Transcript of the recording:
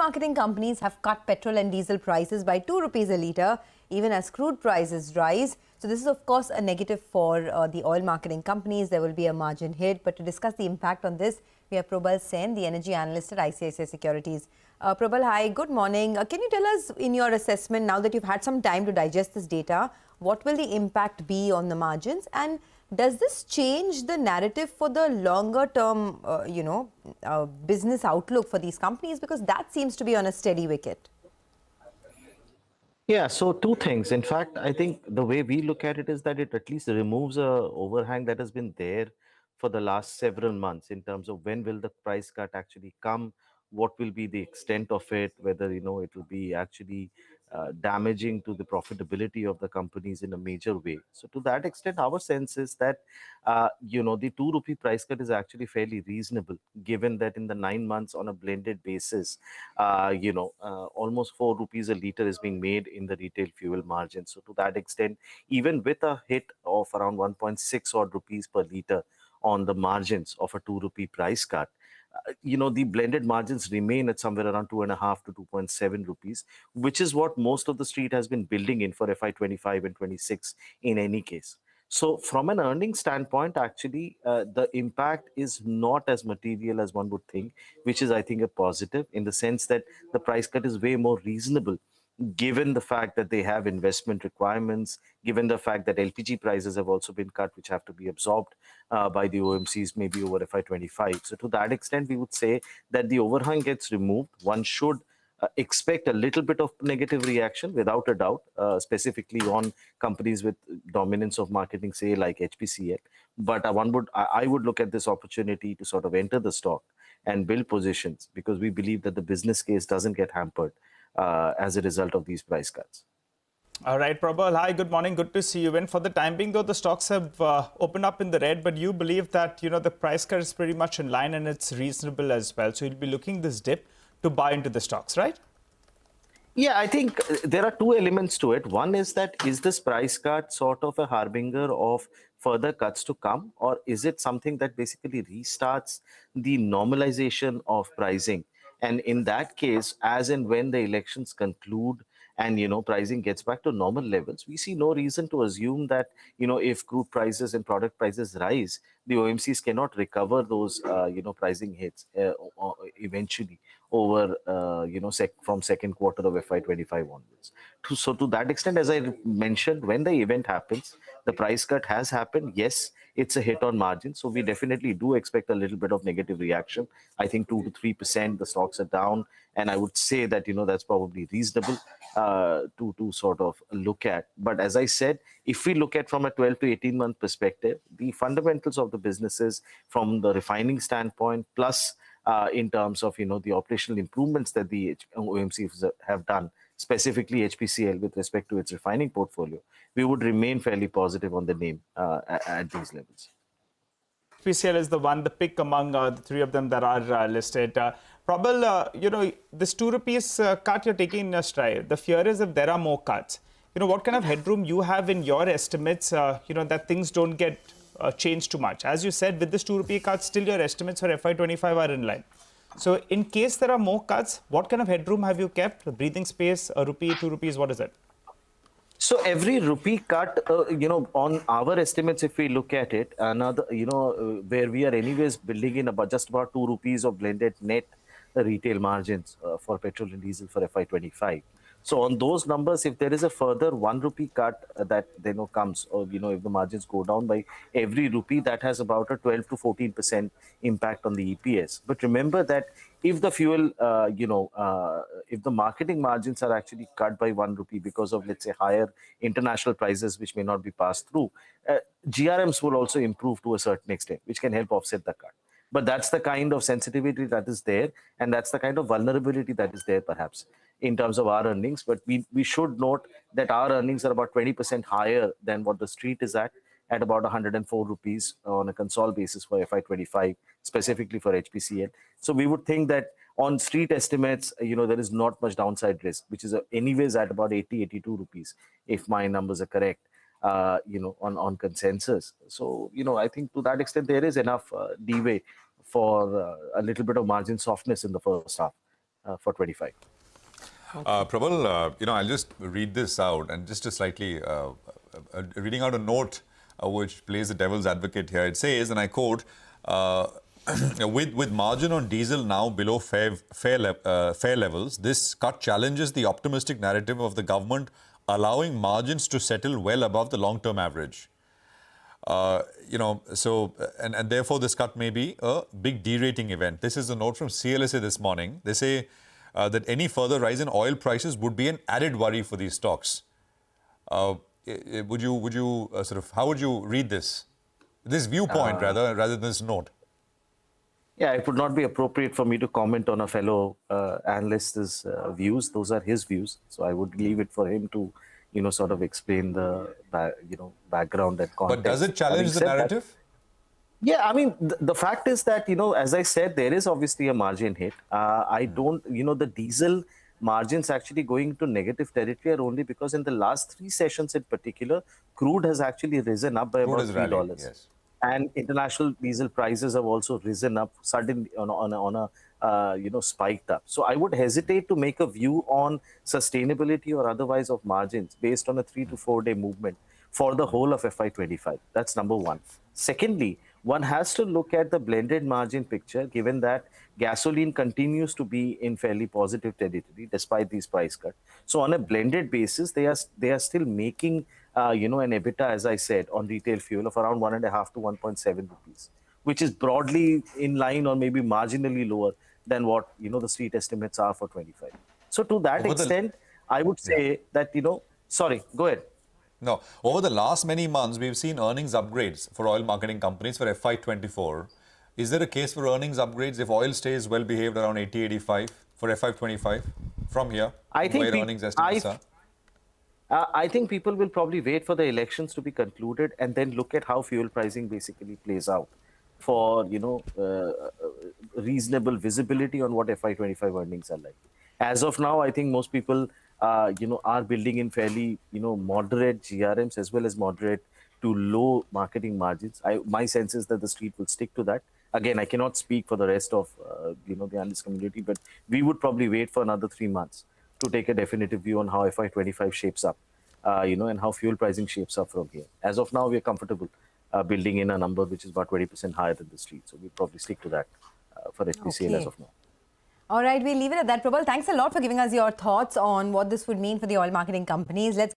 marketing companies have cut petrol and diesel prices by 2 rupees a litre, even as crude prices rise. So this is, of course, a negative for the oil marketing companies. There will be a margin hit. But to discuss the impact on this, we have Probal Sen, the energy analyst at ICICI Securities. Probal, hi, good morning. Can you tell us, in your assessment, now that you've had some time to digest this data, what will the impact be on the margins? And does this change the narrative for the longer term, business outlook for these companies? Because that seems to be on a steady wicket. Yeah, so two things. In fact, I think the way we look at it is that it at least removes a overhang that has been there for the last several months in terms of when will the price cut actually come, what will be the extent of it, whether it will be actually damaging to the profitability of the companies in a major way. So to that extent, our sense is that the 2 rupee price cut is actually fairly reasonable, given that in the 9 months on a blended basis, almost 4 rupees a litre is being made in the retail fuel margin. So to that extent, even with a hit of around 1.6 odd rupees per litre on the margins of a 2 rupee price cut, the blended margins remain at somewhere around 2.5 to 2.7 rupees, which is what most of the street has been building in for FY25 and 26 in any case. So from an earnings standpoint, actually, the impact is not as material as one would think, which is, I think, a positive in the sense that the price cut is way more reasonable, given the fact that they have investment requirements, given the fact that LPG prices have also been cut, which have to be absorbed by the OMCs maybe over FY25. So to that extent, we would say that the overhang gets removed. One should expect a little bit of negative reaction without a doubt, specifically on companies with dominance of marketing, say like HPCL. But I would look at this opportunity to sort of enter the stock and build positions, because we believe that the business case doesn't get hampered as a result of these price cuts. All right, Probal, hi, good morning. Good to see you. And for the time being, though, the stocks have opened up in the red, but you believe that, the price cut is pretty much in line and it's reasonable as well. So you'll be looking this dip to buy into the stocks, right? Yeah, I think there are two elements to it. One is that, is this price cut sort of a harbinger of further cuts to come, or is it something that basically restarts the normalization of pricing? And in that case, as and when the elections conclude and, pricing gets back to normal levels, we see no reason to assume that, if crude prices and product prices rise, the OMCs cannot recover those, pricing hits eventually over, from second quarter of FY25 onwards. So to that extent, as I mentioned, when the event happens, the price cut has happened. Yes, it's a hit on margin. So we definitely do expect a little bit of negative reaction. I think 2 to 3%, the stocks are down. And I would say that, that's probably reasonable to sort of look at. But as I said, if we look at from a 12 to 18-month perspective, the fundamentals of the businesses from the refining standpoint, plus in terms of, the operational improvements that the OMCs have done, specifically HPCL with respect to its refining portfolio, we would remain fairly positive on the name at these levels. HPCL is the pick among the three of them that are listed. Probal, this 2 rupees cut you're taking in a stride. The fear is if there are more cuts, what kind of headroom you have in your estimates, that things don't get changed too much. As you said, with this 2 rupee cut, still your estimates for FY25 are in line. So in case there are more cuts, what kind of headroom have you kept? The breathing space, a rupee, 2 rupees, what is it? So every rupee cut, on our estimates, if we look at it, another, where we are anyways building in about just about 2 rupees of blended net retail margins for petrol and diesel for FY25. So on those numbers, if there is a further 1 rupee cut that comes, or if the margins go down by every rupee, that has about a 12 to 14% impact on the EPS. But remember that if the fuel, if the marketing margins are actually cut by 1 rupee because of, let's say, higher international prices, which may not be passed through, GRMs will also improve to a certain extent, which can help offset the cut. But that's the kind of sensitivity that is there, and that's the kind of vulnerability that is there, perhaps, in terms of our earnings. But we should note that our earnings are about 20% higher than what the street is at about 104 rupees on a consol basis for FY25, specifically for HPCL. So we would think that on street estimates, there is not much downside risk, which is anyways at about 82 rupees, if my numbers are correct. On consensus. So, I think to that extent, there is enough leeway for a little bit of margin softness in the first half. for 25. Probal, I'll just read this out and just a slightly reading out a note which plays the devil's advocate here. It says, and I quote, with margin on diesel now below fair levels, this cut challenges the optimistic narrative of the government, allowing margins to settle well above the long-term average. And therefore this cut may be a big derating event. This is a note from CLSA this morning. They say that any further rise in oil prices would be an added worry for these stocks. Would you how would you read this viewpoint rather than this note? Yeah, it would not be appropriate for me to comment on a fellow analyst's views. Those are his views. So I would leave it for him to, sort of explain the, background and context. But does it challenge the narrative? Yeah, I mean, the fact is that, as I said, there is obviously a margin hit. I don't, the diesel margins actually going into negative territory are only because in the last 3 sessions in particular, crude has actually risen up by about $3. Yes. And international diesel prices have also risen up suddenly on a spiked up. So I would hesitate to make a view on sustainability or otherwise of margins based on a 3 to 4 day movement for the whole of FY25. That's number one. Secondly, one has to look at the blended margin picture, given that gasoline continues to be in fairly positive territory despite these price cuts. So on a blended basis, they are still making an EBITDA, as I said, on retail fuel of around 1.5 to 1.7 rupees, which is broadly in line or maybe marginally lower than what, the street estimates are for 25. So to that extent, I would say that, sorry, go ahead. No, over the last many months, we've seen earnings upgrades for oil marketing companies for FY24. Is there a case for earnings upgrades if oil stays well behaved around 80, 85 for FY25 from here? I think where earnings estimates are? I think people will probably wait for the elections to be concluded and then look at how fuel pricing basically plays out for, reasonable visibility on what FY25 earnings are like. As of now, I think most people, are building in fairly, moderate GRMs as well as moderate to low marketing margins. My sense is that the street will stick to that. Again, I cannot speak for the rest of, the analyst community, but we would probably wait for another 3 months to take a definitive view on how FY25 shapes up, and how fuel pricing shapes up from here. As of now, we are comfortable building in a number which is about 20% higher than the street. So we'll probably stick to that for HPCL as of now. All right, we'll leave it at that. Probal, thanks a lot for giving us your thoughts on what this would mean for the oil marketing companies. Let's